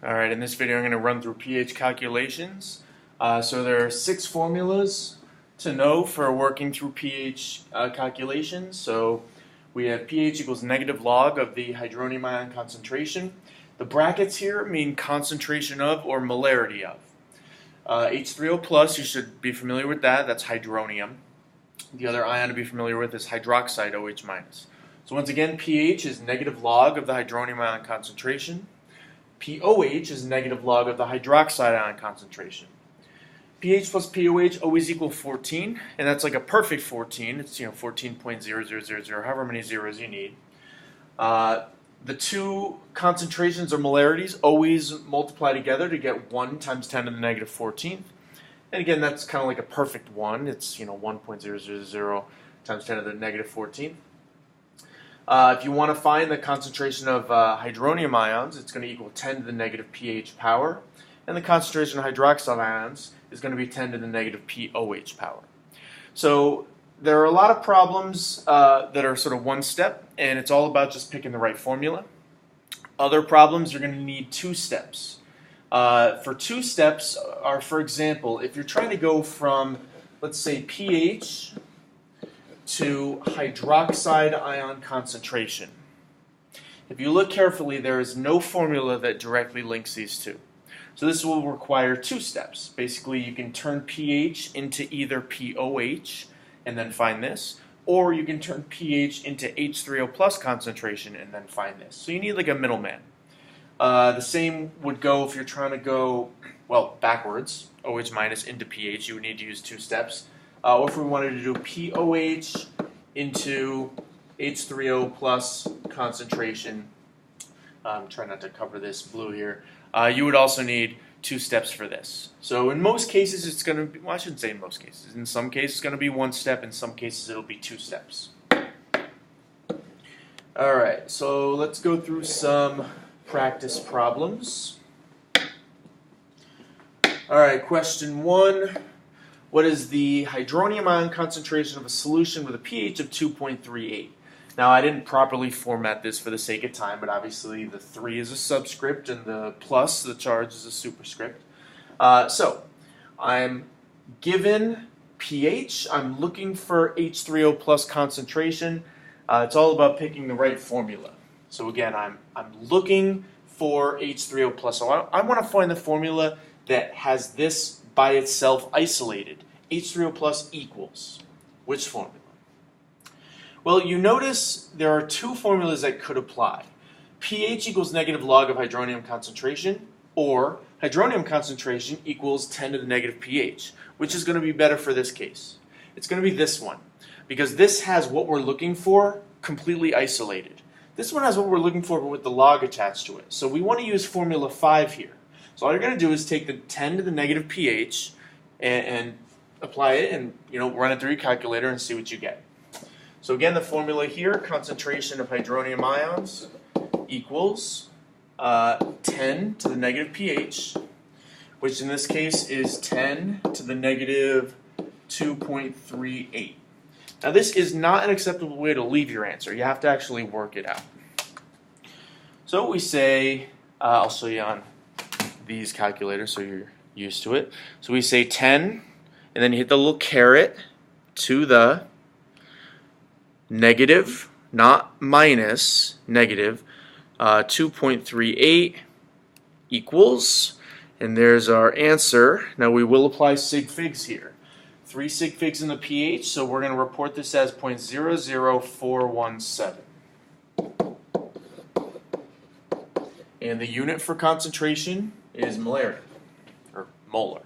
Alright, in this video I'm going to run through pH calculations. So there are 6 formulas to know for working through pH calculations. So we have pH equals negative log of the hydronium ion concentration. The brackets here mean concentration of or molarity of. H3O plus, you should be familiar with that, that's hydronium. The other ion to be familiar with is hydroxide OH minus. So once again, pH is negative log of the hydronium ion concentration. pOH is negative log of the hydroxide ion concentration. pH plus pOH always equal 14, and that's like a perfect 14. It's 14.0000, however many zeros you need. The two concentrations or molarities always multiply together to get 1 times 10 to the negative 14th. And again, that's kind of like a perfect 1. It's 1.000 times 10 to the negative 14th. If you want to find the concentration of hydronium ions, it's going to equal 10 to the negative pH power. And the concentration of hydroxide ions is going to be 10 to the negative pOH power. So there are a lot of problems that are sort of one step, and it's all about just picking the right formula. Other problems, you're going to need 2 steps. For 2 steps are, for example, if you're trying to go from, let's say, pH to hydroxide ion concentration. If you look carefully, there is no formula that directly links these two. So this will require 2 steps. Basically, you can turn pH into either pOH and then find this, or you can turn pH into H3O plus concentration and then find this. So you need like a middleman. The same would go if you're trying to go, well, backwards, OH minus into pH. You would need to use 2 steps. Or if we wanted to do pOH into H3O plus concentration, try not to cover this blue here, you would also need 2 steps for this. So in most cases it's going to be, well, I shouldn't say in most cases, in some cases it's going to be 1 step, in some cases it'll be 2 steps. Alright, so let's go through some practice problems. Alright, question 1. What is the hydronium ion concentration of a solution with a pH of 2.38? Now, I didn't properly format this for the sake of time, but obviously the 3 is a subscript and the plus, the charge, is a superscript. So, I'm given pH. I'm looking for H3O plus concentration. It's all about picking the right formula. So again, I'm looking for H3O plus. So I want to find the formula that has this by itself isolated. H3O plus equals which formula? Well, you notice there are 2 formulas that could apply. pH equals negative log of hydronium concentration, or hydronium concentration equals 10 to the negative pH, which is going to be better for this case. It's going to be this one, because this has what we're looking for completely isolated. This one has what we're looking for, but with the log attached to it. So we want to use formula 5 here. So all you're going to do is take the 10 to the negative pH and apply it and run it through your calculator and see what you get. So again, the formula here, concentration of hydronium ions equals 10 to the negative pH, which in this case is 10 to the negative 2.38. Now this is not an acceptable way to leave your answer. You have to actually work it out. So we say, I'll show you on these calculators so you're used to it. So we say 10, and then you hit the little caret to the negative, not minus, negative, 2.38 equals, and there's our answer. Now we will apply sig figs here. 3 sig figs in the pH, so we're going to report this as 0.00417. And the unit for concentration is molarity, or molar.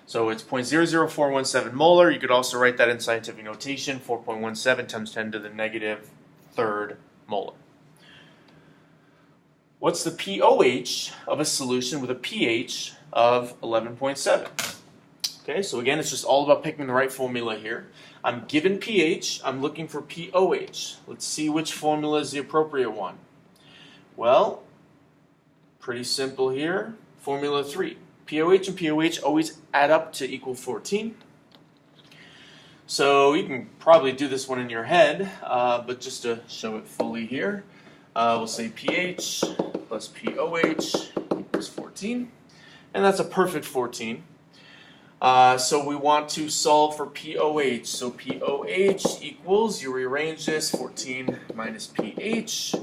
So it's 0.00417 molar. You could also write that in scientific notation, 4.17 times 10 to the negative 3rd molar. What's the pOH of a solution with a pH of 11.7? Okay, so again, it's just all about picking the right formula here. I'm given pH, I'm looking for pOH. Let's see which formula is the appropriate one. Well, pretty simple here. Formula 3. pOH and pOH always add up to equal 14. So you can probably do this one in your head, but just to show it fully here, we'll say pH plus pOH equals 14. 14, and that's a perfect 14. So we want to solve for pOH. So pOH equals, you rearrange this, 14 minus pH,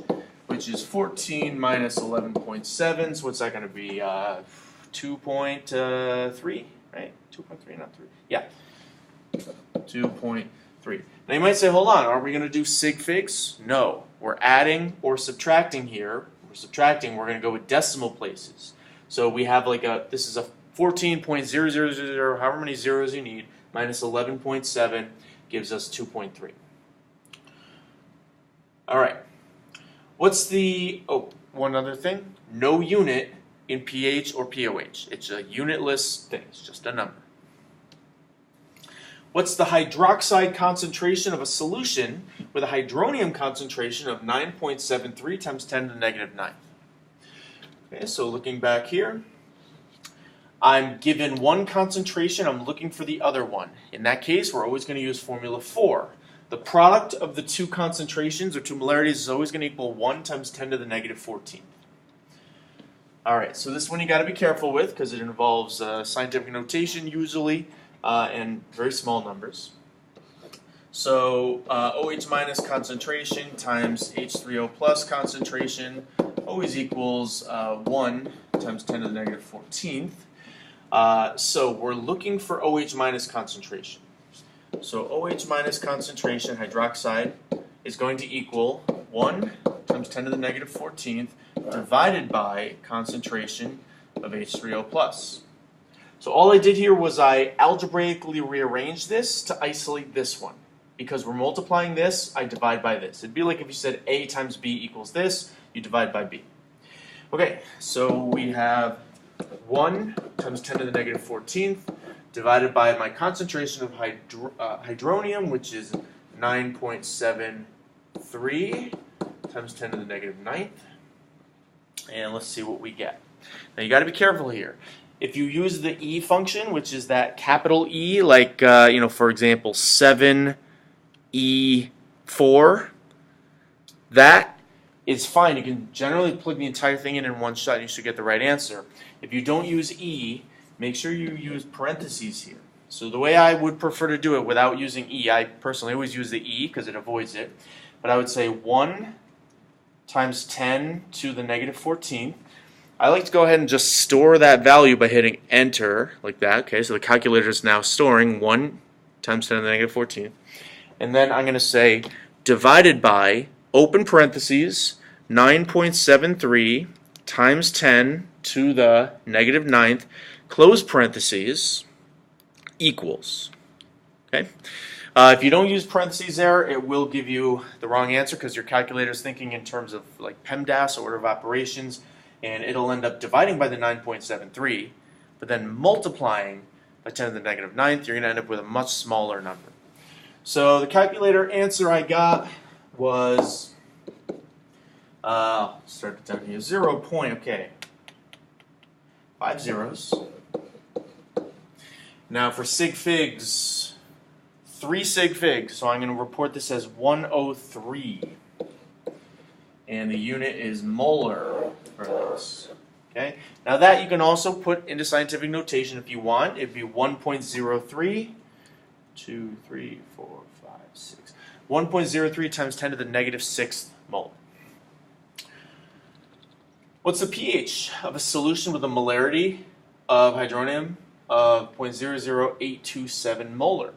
which is 14 minus 11.7. So what's that going to be? 2.3, right? 2.3, not 3. Yeah, 2.3. Now you might say, hold on, are we going to do sig figs? No, we're adding or subtracting here. We're subtracting, we're going to go with decimal places. So we have like this is a 14.0000, however many zeros you need, minus 11.7 gives us 2.3. All right. What's the, one other thing, no unit in pH or pOH. It's a unitless thing, it's just a number. What's the hydroxide concentration of a solution with a hydronium concentration of 9.73 times 10 to the negative 9? Okay, so looking back here, I'm given one concentration, I'm looking for the other one. In that case, we're always going to use formula 4. The product of the two concentrations or two molarities is always going to equal 1 times 10 to the negative 14. Alright, so this one you got to be careful with because it involves scientific notation usually and very small numbers. So OH minus concentration times H3O plus concentration always equals 1 times 10 to the negative 14th. So we're looking for OH minus concentration. So OH minus concentration, hydroxide, is going to equal 1 times 10 to the negative 14th divided by concentration of H3O plus. So all I did here was I algebraically rearranged this to isolate this one. Because we're multiplying this, I divide by this. It'd be like if you said A times B equals this, you divide by B. Okay, so we have 1 times 10 to the negative 14th divided by my concentration of hydronium, which is 9.73 times 10 to the negative 9th. And let's see what we get. Now you got to be careful here. If you use the E function, which is that capital E, like for example, 7E4, that is fine. You can generally plug the entire thing in one shot and you should get the right answer. If you don't use E, make sure you use parentheses here. So the way I would prefer to do it without using E, I personally always use the E because it avoids it, but I would say 1 times 10 to the negative 14th. I like to go ahead and just store that value by hitting enter like that. Okay, so the calculator is now storing 1 times 10 to the negative 14th. And then I'm going to say divided by, open parentheses, 9.73 times 10 to the negative 9th, close parentheses, equals. Okay. If you don't use parentheses there, it will give you the wrong answer because your calculator is thinking in terms of like PEMDAS, order of operations, and it'll end up dividing by the 9.73, but then multiplying by 10 to the negative 9th, you're going to end up with a much smaller number. So the calculator answer I got was, start it down here, 0. Okay, 5 zeros. Now for sig figs, 3 sig figs, so I'm going to report this as 103. And the unit is molar for this. Okay. Now that you can also put into scientific notation if you want. It'd be 1.03, 2, 3, 4, 5, 6. 1.03 times 10 to the negative 6th mole. What's the pH of a solution with a molarity of hydronium of 0.00827 molar?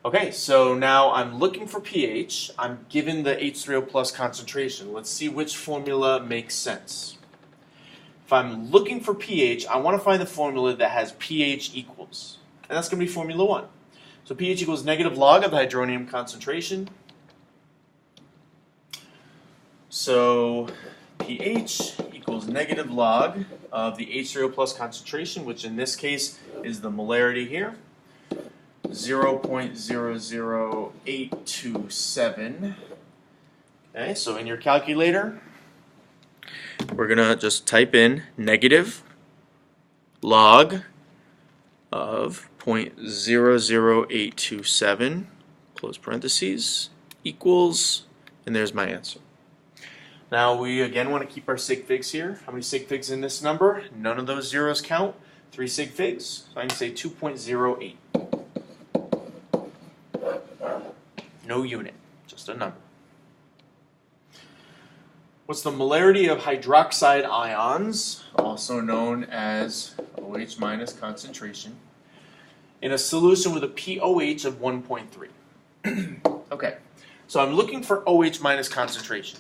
Okay, so now I'm looking for pH. I'm given the H3O plus concentration. Let's see which formula makes sense. If I'm looking for pH, I want to find the formula that has pH equals. And that's going to be formula 1. So pH equals negative log of the hydronium concentration. So pH equals negative log of the H3O plus concentration, which in this case is the molarity here. 0.00827. Okay, so in your calculator, we're going to just type in negative log of 0.00827, close parentheses, equals, and there's my answer. Now we again want to keep our sig figs here. How many sig figs in this number? None of those zeros count. 3 sig figs, so I can say 2.08. No unit, just a number. What's the molarity of hydroxide ions, also known as OH minus concentration, in a solution with a pOH of 1.3? Okay, so I'm looking for OH minus concentration.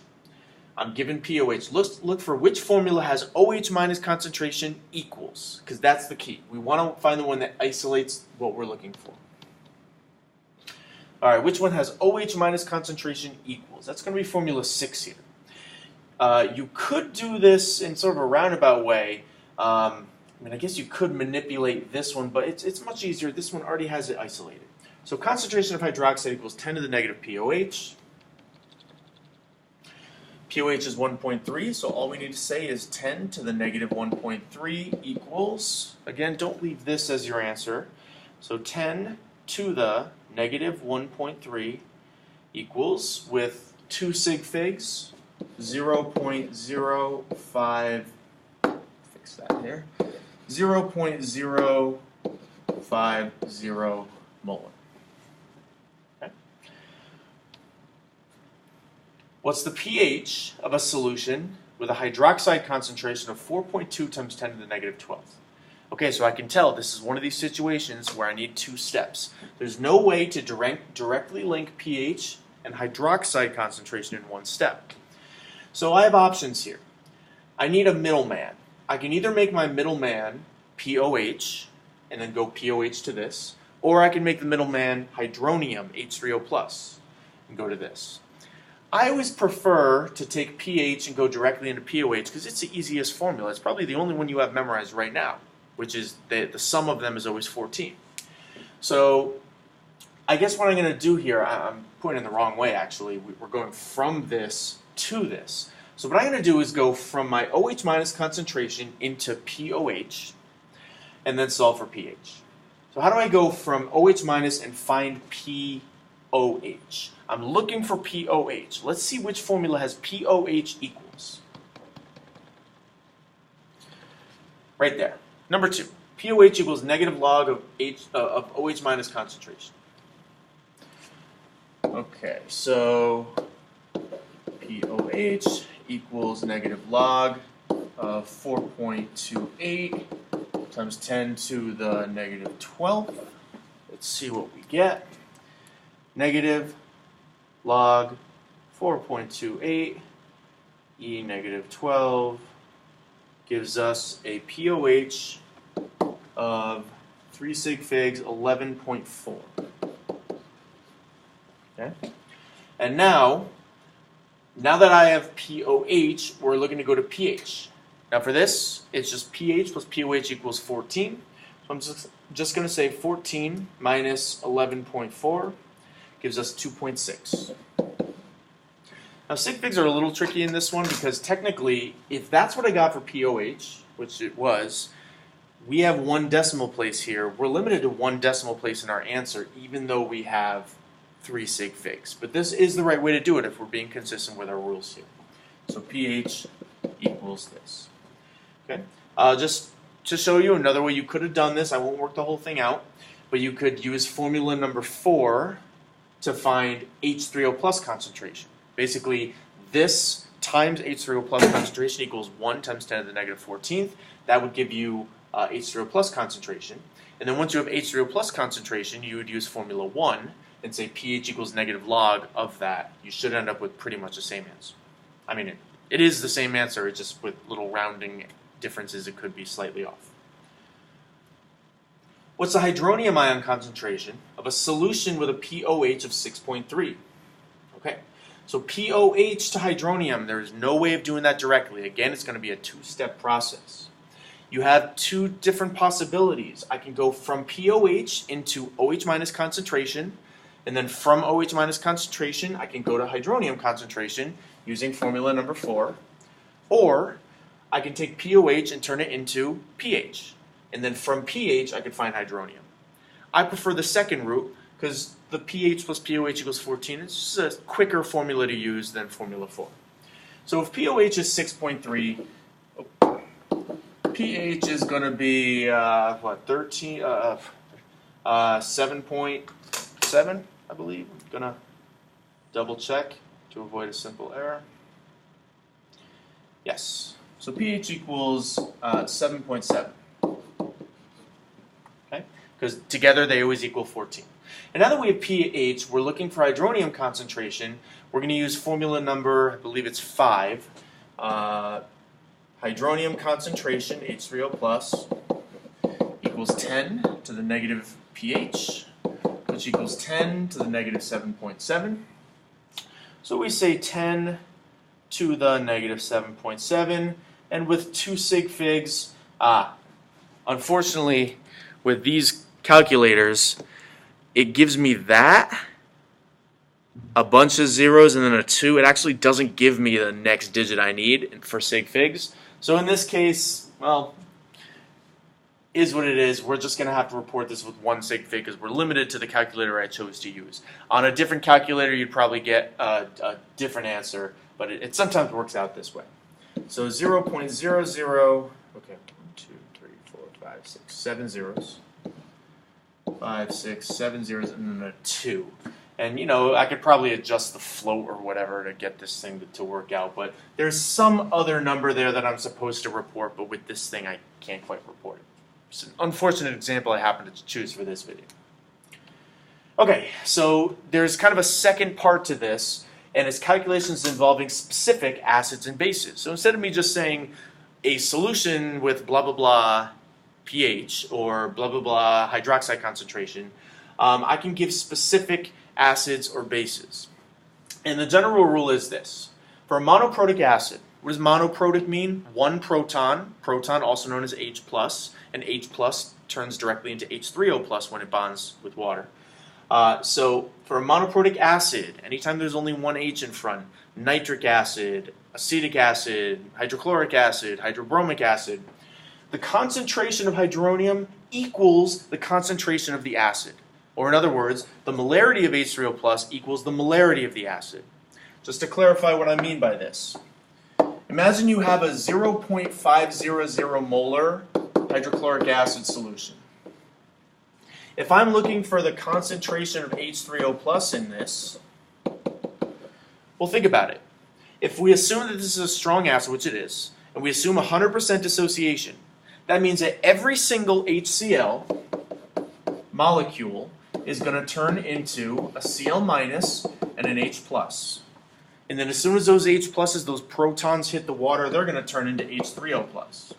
I'm given pOH. Look for which formula has OH minus concentration equals, because that's the key. We want to find the one that isolates what we're looking for. All right, which one has OH minus concentration equals? That's going to be formula 6 here. You could do this in sort of a roundabout way. I guess you could manipulate this one, but it's much easier. This one already has it isolated. So concentration of hydroxide equals 10 to the negative pOH. pOH is 1.3, so all we need to say is 10 to the negative 1.3 equals, again, don't leave this as your answer, so 10 to the negative 1.3 equals, with 2 sig figs, 0.05, fix that here, 0.050 molar. What's the pH of a solution with a hydroxide concentration of 4.2 times 10 to the negative 12th? Okay, so I can tell this is one of these situations where I need 2 steps. There's no way to directly link pH and hydroxide concentration in one step. So I have options here. I need a middleman. I can either make my middleman pOH and then go pOH to this, or I can make the middleman hydronium, H3O+, and go to this. I always prefer to take pH and go directly into pOH because it's the easiest formula. It's probably the only one you have memorized right now, which is the sum of them is always 14. So I guess what I'm going to do here, I'm putting it in the wrong way actually. We're going from this to this. So what I'm going to do is go from my OH minus concentration into pOH and then solve for pH. So how do I go from OH minus and find pOH? I'm looking for pOH. Let's see which formula has pOH equals. Right there. Number 2. pOH equals negative log of OH minus concentration. Okay, so pOH equals negative log of 4.28 times 10 to the negative 12th. Let's see what we get. Negative log 4.28 e negative 12 gives us a pOH of 3 sig figs 11.4. Okay? And now that I have pOH, we're looking to go to pH. Now for this, it's just pH plus pOH equals 14. So I'm just going to say 14 minus 11.4 gives us 2.6. Now sig figs are a little tricky in this one because technically, if that's what I got for pOH, which it was, we have 1 decimal place here. We're limited to 1 decimal place in our answer, even though we have 3 sig figs. But this is the right way to do it if we're being consistent with our rules here. So pH equals this. Okay. Just to show you another way you could have done this, I won't work the whole thing out, but you could use formula number 4 to find H3O plus concentration. Basically, this times H3O plus concentration equals 1 times 10 to the negative 14th. That would give you H3O plus concentration. And then once you have H3O plus concentration, you would use formula 1 and say pH equals negative log of that. You should end up with pretty much the same answer. I mean, it is the same answer, it's just with little rounding differences, it could be slightly off. What's the hydronium ion concentration of a solution with a pOH of 6.3? Okay, so pOH to hydronium, there's no way of doing that directly. Again, it's going to be a 2-step process. You have 2 different possibilities. I can go from pOH into OH minus concentration, and then from OH minus concentration, I can go to hydronium concentration using formula number 4. Or I can take pOH and turn it into pH. And then from pH, I can find hydronium. I prefer the second route because the pH plus pOH equals 14. It's just a quicker formula to use than formula 4. So if pOH is 6.3, pH is going to be, 7.7, I believe. I'm going to double check to avoid a simple error. Yes. So pH equals 7.7. Okay? Because together they always equal 14. And now that we have pH, we're looking for hydronium concentration. We're going to use formula number, I believe it's 5. Hydronium concentration, H3O plus, equals 10 to the negative pH, which equals 10 to the negative 7.7. So we say 10 to the negative 7.7, and with 2 sig figs, unfortunately, with these calculators, it gives me that, a bunch of zeros, and then a 2. It actually doesn't give me the next digit I need for sig figs. So in this case, well, is what it is. We're just going to have to report this with 1 sig fig because we're limited to the calculator I chose to use. On a different calculator, you'd probably get a different answer, but it sometimes works out this way. So 0.00, okay, 1, 2, 3, 4, 5, 6, 7 zeros. 5, 6, 7 zeros, and then a 2. And, you know, I could probably adjust the float or whatever to get this thing to work out, but there's some other number there that I'm supposed to report, but with this thing I can't quite report it. It's an unfortunate example I happened to choose for this video. Okay, so there's kind of a second part to this, and it's calculations involving specific acids and bases. So instead of me just saying a solution with blah blah blah pH or blah blah blah hydroxide concentration, I can give specific acids or bases. And the general rule is this. For a monoprotic acid, what does monoprotic mean? One proton, also known as H+, and H+ turns directly into H3O+ when it bonds with water. So for a monoprotic acid, anytime there's only one H in front, nitric acid, acetic acid, hydrochloric acid, hydrobromic acid, the concentration of hydronium equals the concentration of the acid. Or in other words, the molarity of H3O+ equals the molarity of the acid. Just to clarify what I mean by this. Imagine you have a 0.500 molar hydrochloric acid solution. If I'm looking for the concentration of H3O+ in this, well, think about it. If we assume that this is a strong acid, which it is, and we assume 100% dissociation, that means that every single HCl molecule is going to turn into a Cl- and an H+. And then as soon as those H+, those protons hit the water, they're going to turn into H3O+.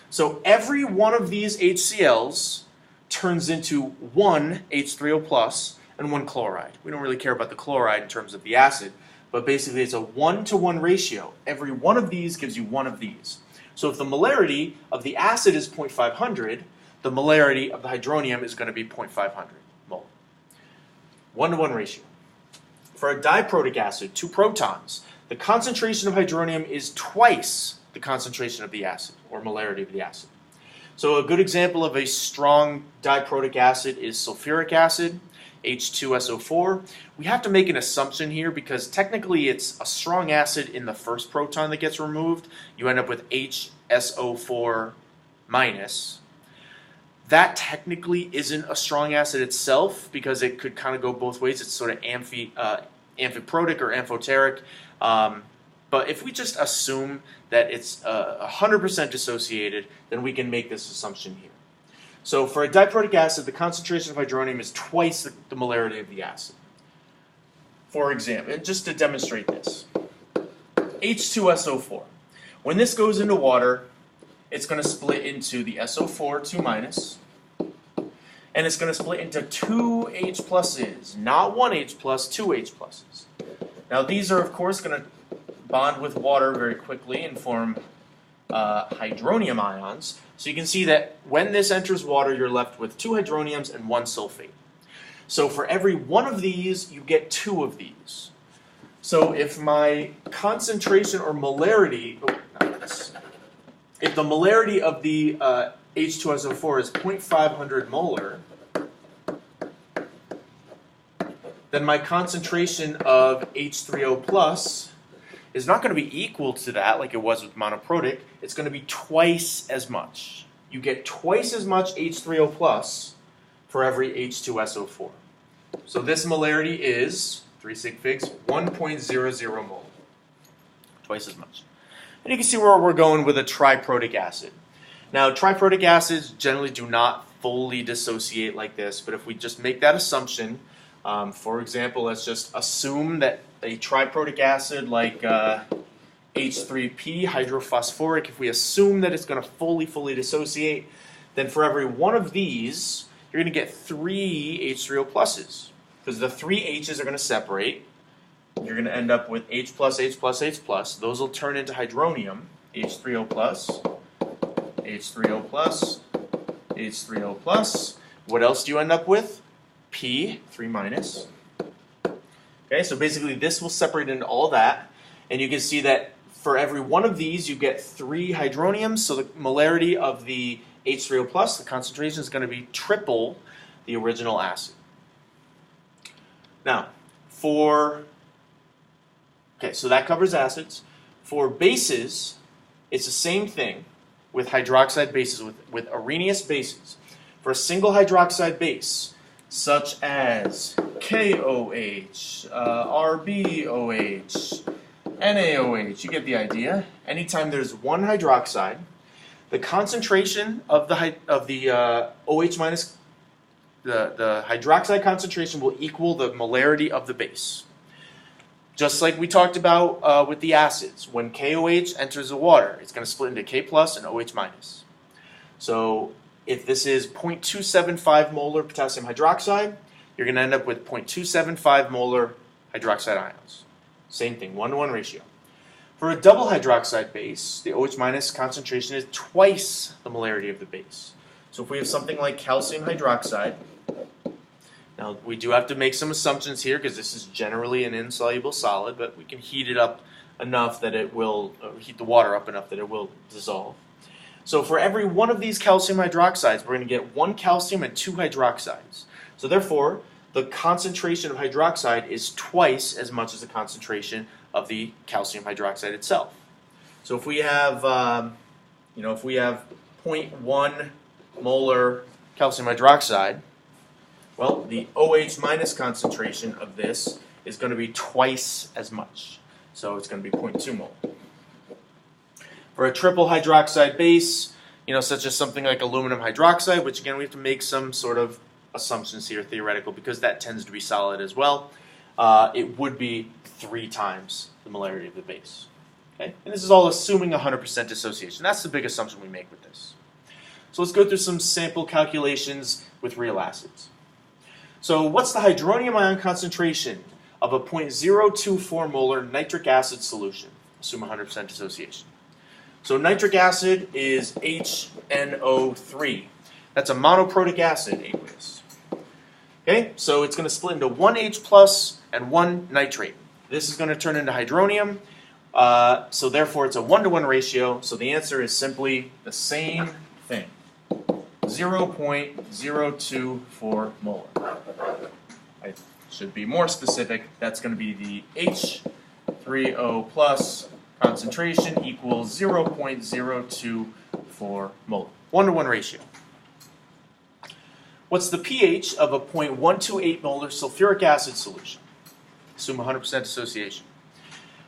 So every one of these HCl's turns into one H3O+ and one chloride. We don't really care about the chloride in terms of the acid, but basically it's a 1-to-1 ratio. Every one of these gives you one of these. So if the molarity of the acid is 0.500, the molarity of the hydronium is going to be 0.500 mole. 1-to-1 ratio. For a diprotic acid, 2 protons, the concentration of hydronium is twice the concentration of the acid, or molarity of the acid. So a good example of a strong diprotic acid is sulfuric acid, H2SO4. We have to make an assumption here because technically it's a strong acid in the first proton that gets removed. You end up with HSO4-. That technically isn't a strong acid itself because it could kind of go both ways. It's sort of amphiprotic or amphoteric. But if we just assume that it's 100% dissociated, then we can make this assumption here. So for a diprotic acid, the concentration of hydronium is twice the molarity of the acid. For example, and just to demonstrate this, H2SO4. When this goes into water, it's going to split into the SO4 2-, and it's going to split into 2 H+s, not 1 H+, 2 H+s. Now these are of course going to bond with water very quickly and form hydronium ions. So you can see that when this enters water, you're left with 2 hydroniums and 1 sulfate. So for every one of these, you get 2 of these. So if my concentration or molarity, if the molarity of the H2SO4 is 0.500 molar, then my concentration of H3O+ is not going to be equal to that like it was with monoprotic. It's going to be twice as much. You get twice as much H3O plus for every H2SO4. So this molarity is 3 sig figs 1.00 mole. Twice as much. And you can see where we're going with a triprotic acid. Now, triprotic acids generally do not fully dissociate like this, but if we just make that assumption, for example, let's just assume that a triprotic acid like H3P, hydrophosphoric, if we assume that it's going to fully dissociate, then for every one of these, you're going to get 3 H3O pluses. Because the 3 H's are going to separate. You're going to end up with H plus, H plus, H plus. Those will turn into hydronium, H3O plus, H3O plus, H3O plus. What else do you end up with? P, 3 minus. Okay, so basically this will separate into all that. And you can see that for every one of these, you get 3 hydroniums. So the molarity of the H3O plus, the concentration is going to be triple the original acid. Now, so that covers acids. For bases, it's the same thing with hydroxide bases, with Arrhenius bases. For a single hydroxide base, such as KOH, RBOH, NaOH, you get the idea. Anytime there's one hydroxide, the concentration of the OH minus, the hydroxide concentration will equal the molarity of the base. Just like we talked about with the acids, when KOH enters the water, it's going to split into K plus and OH minus. So if this is 0.275 molar potassium hydroxide, you're going to end up with 0.275 molar hydroxide ions. Same thing, 1-to-1 ratio. For a double hydroxide base, the OH minus concentration is twice the molarity of the base. So if we have something like calcium hydroxide, now we do have to make some assumptions here because this is generally an insoluble solid, but we can heat it up enough that it will, heat the water up enough that it will dissolve. So for every one of these calcium hydroxides, we're going to get 1 calcium and 2 hydroxides. So therefore, the concentration of hydroxide is twice as much as the concentration of the calcium hydroxide itself. So if we have, if we have 0.1 molar calcium hydroxide, well, the OH minus concentration of this is going to be twice as much. So it's going to be 0.2 mole. For a triple hydroxide base, such as something like aluminum hydroxide, which again we have to make some sort of assumptions here, theoretical, because that tends to be solid as well, it would be 3 times the molarity of the base. Okay? And this is all assuming 100% dissociation. That's the big assumption we make with this. So let's go through some sample calculations with real acids. So what's the hydronium ion concentration of a 0.024 molar nitric acid solution? Assume 100% dissociation. So nitric acid is HNO3. That's a monoprotic acid aqueous. Okay, so it's going to split into 1 H plus and 1 nitrate. This is going to turn into hydronium. So therefore it's a 1-to-1 ratio. So the answer is simply the same thing. 0.024 molar. I should be more specific. That's going to be the H3O plus concentration equals 0.024 molar. 1-to-1 ratio. What's the pH of a 0.128 molar sulfuric acid solution? Assume 100% dissociation.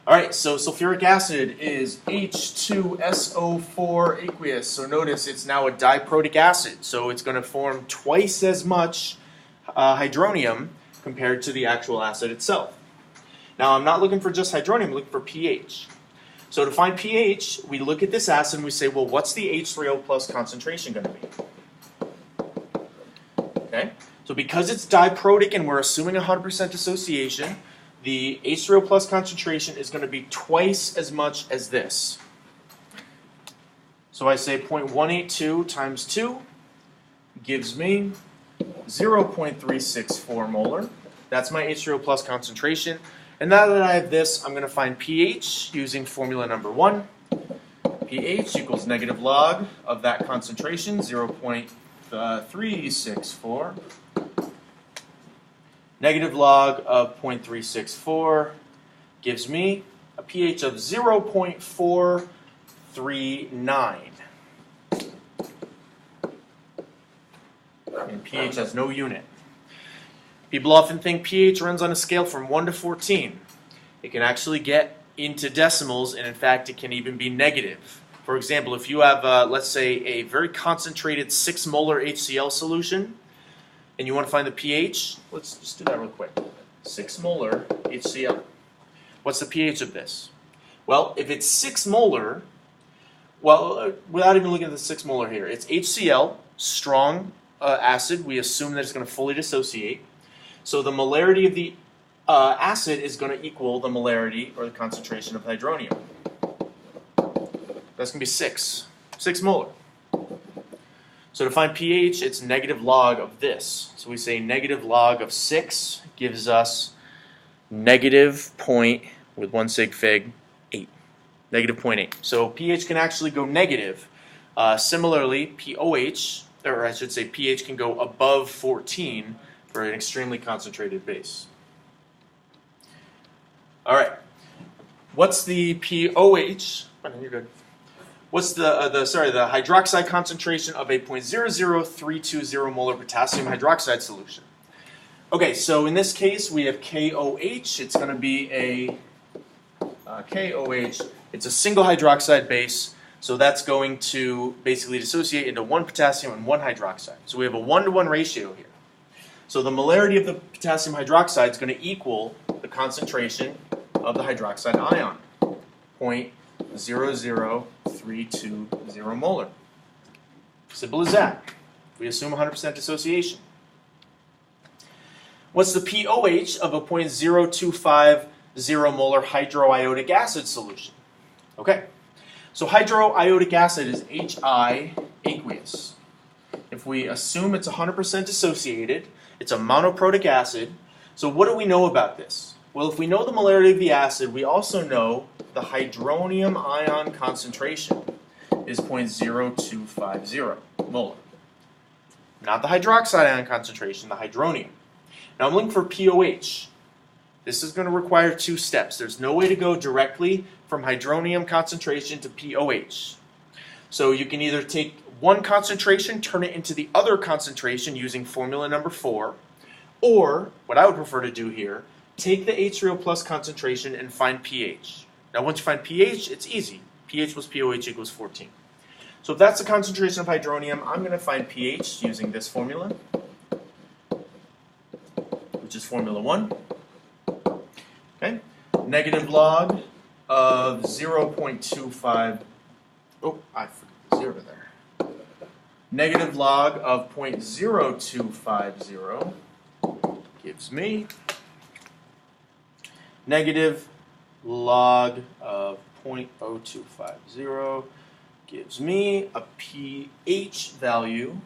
All right, so sulfuric acid is H2SO4 aqueous. So notice it's now a diprotic acid. So it's going to form twice as much hydronium compared to the actual acid itself. Now I'm not looking for just hydronium, I'm looking for pH. So to find pH, we look at this acid and we say, well, what's the H3O plus concentration going to be? Okay, so because it's diprotic and we're assuming 100% dissociation, the H3O plus concentration is going to be twice as much as this. So I say 0.182 times 2 gives me 0.364 molar. That's my H3O plus concentration. And now that I have this, I'm going to find pH using formula number 1. pH equals negative log of that concentration, 0.364. Negative log of 0.364 gives me a pH of 0.439. And pH has no unit. People often think pH runs on a scale from 1 to 14. It can actually get into decimals, and in fact it can even be negative. For example, if you have, let's say, a very concentrated 6 molar HCl solution, and you want to find the pH, let's just do that real quick. 6 molar HCl. What's the pH of this? Well, if it's 6 molar, without even looking at the 6 molar here, it's HCl, strong acid. We assume that it's going to fully dissociate. So the molarity of the acid is going to equal the molarity, or the concentration, of hydronium. That's going to be 6 molar. So to find pH, it's negative log of this. So we say negative log of 6 gives us negative point, with 1 sig fig, 8. Negative 0.8. So pH can actually go negative. Similarly, pOH, or I should say pH, can go above 14 for an extremely concentrated base. All right. What's the pOH? Oh, no, you're good. What's the hydroxide concentration of a 0.00320 molar potassium hydroxide solution? Okay, so in this case we have KOH. It's going to be a KOH. It's a single hydroxide base, so that's going to basically dissociate into 1 potassium and 1 hydroxide. So we have a 1-to-1 ratio here. So the molarity of the potassium hydroxide is going to equal the concentration of the hydroxide ion, 0.00320 molar. Simple as that. We assume 100% dissociation. What's the pOH of a 0.0250 molar hydroiodic acid solution? Okay, so hydroiodic acid is HI aqueous. If we assume it's 100% dissociated, it's a monoprotic acid. So what do we know about this? Well, if we know the molarity of the acid, we also know the hydronium ion concentration is 0.0250 molar. Not the hydroxide ion concentration, the hydronium. Now I'm looking for pOH. This is going to require 2 steps. There's no way to go directly from hydronium concentration to pOH. So you can either take one concentration, turn it into the other concentration using formula number 4, or, what I would prefer to do here, take the H3O plus concentration and find pH. Now once you find pH, it's easy. pH plus pOH equals 14. So if that's the concentration of hydronium, I'm going to find pH using this formula, which is formula 1. Okay, negative log of 0.25, oh, I forgot the 0 there. Negative log of 0.0250 gives me negative log of 0.0250 gives me a pH value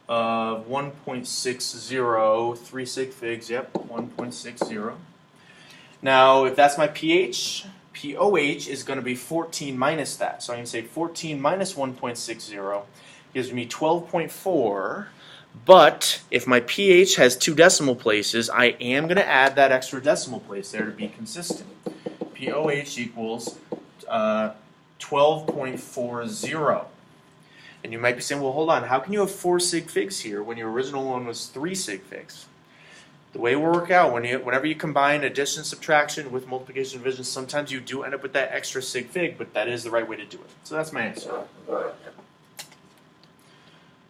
of 1.60, 3 sig figs, yep, 1.60. Now, if that's my pH, pOH is going to be 14 minus that. So I can say 14 minus 1.60 gives me 12.4. But if my pH has 2 decimal places, I am going to add that extra decimal place there to be consistent. pOH equals 12.40. And you might be saying, well, hold on, how can you have 4 sig figs here when your original one was 3 sig figs? The way it will work out, whenever you combine addition, subtraction with multiplication, division, sometimes you do end up with that extra sig fig, but that is the right way to do it. So that's my answer.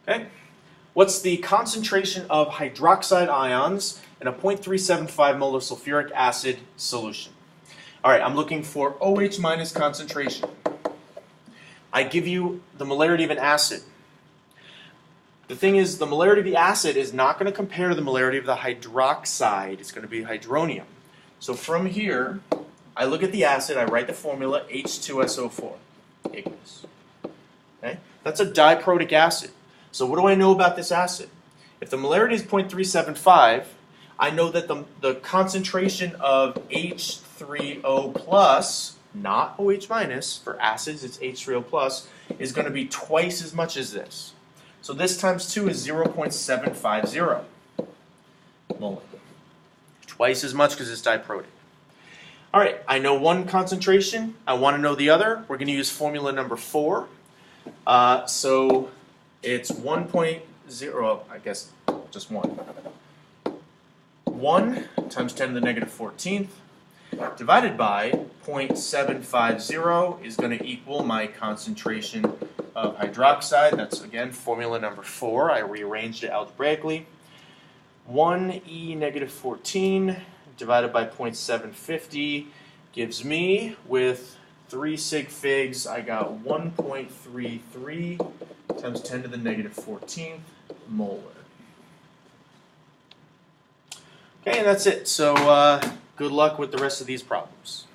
Okay. What's the concentration of hydroxide ions in a 0.375 molar sulfuric acid solution? All right, I'm looking for OH minus concentration. I give you the molarity of an acid. The thing is, the molarity of the acid is not going to compare to the molarity of the hydroxide. It's going to be hydronium. So from here, I look at the acid, I write the formula H2SO4 aqueous. Okay? That's a diprotic acid. So what do I know about this acid? If the molarity is 0.375, I know that the concentration of H3O plus, not OH minus, for acids it's H3O plus, is going to be twice as much as this. So this times 2 is 0.750 molar. Twice as much because it's diprotic. All right, I know one concentration. I want to know the other. We're going to use formula number 4. So it's 1.0, I guess just 1. 1 times 10 to the negative 14th divided by 0.750 is going to equal my concentration of hydroxide. That's, again, formula number 4. I rearranged it algebraically. 1e negative 14 divided by 0.750 gives me, with 3 sig figs, I got 1.33 times 10 to the negative 14th molar. Okay, and that's it. So good luck with the rest of these problems.